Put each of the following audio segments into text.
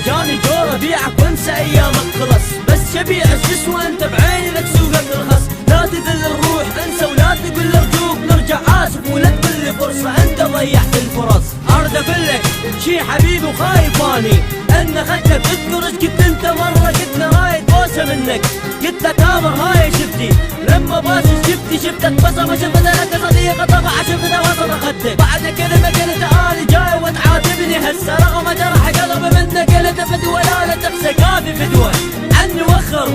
جاني الدور ابيعك وانسى ايامك خلص، بس ابيع الجسم وانت بعيني لك سوقك الخص. لا تذل الروح انسى ولا تقول ارجوك نرجع اسف ولا تقول لي فرصه، انت ضيعت الفرص. ارد اقول لك شي حبيبي وخايف اني ان اخذتك تذكر قلت انت مره قلت رايد بوسه منك، قلت لك تامر هاي شفتي لما باسس شفتك بصمه، شفت لك صديقه طبعا شفتها وسط اخذتك. بعد كلمه قلت اني جاي وتعاتبني هسه رغم جرح قلبي منك، قلت فدوه لا تخسى كافي فدوه عني وخر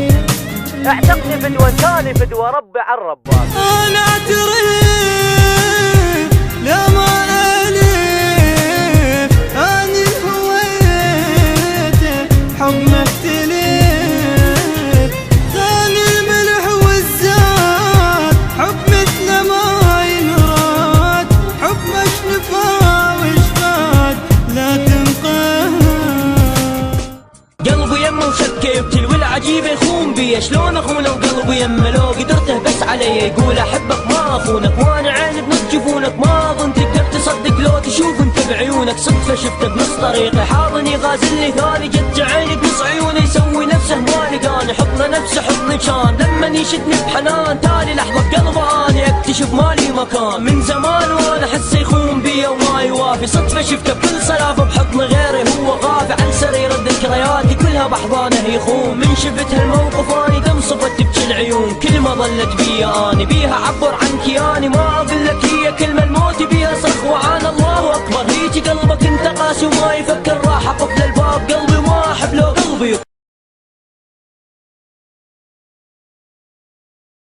اعتقني فدوه ثاني فدوه ربي على الرباط. انا اعترف لا ما الف اني هويته حب مختلف، ثاني الملح والزاد حب مثل ما ينراد، حب مش نفا وشفاد لا تنقاد. قلبي يمه وشكه يبتل والعجيب يخون بي، شلون اخونه وقلبي يمه لو قدرته بس علي يقول احبك ما اخونك، وانا عيني بنص جفونك ما اظن تقدر تصدق لو تشوف انت بعيونك. صدفه شفته بنص طريقي حاضني غازلني ثاني، جت عيني بنص عيوني يسوي نفسه ما لقاني، حضنه نفسه حضني كان لما يشدني بحنان، تالي لحظه بقلبه اني اكتشف مالي مكان من زمان وانا احس يخون بي وما يوافي. صدفه شفته بكل صلافه بحضن غيري هو غافي عن سرير ذكرياتي كلها بحضانه يخون. من شفت هالموقف اني دم صفت تبكي العيون، كل ما ظلت بيا اني بيها عبر عن كياني، ما اقول لك هي كلمه الموت بيها صرخ وعان الله اكبر. هيجي قلبك انت قاسي وما يفكر راح اقف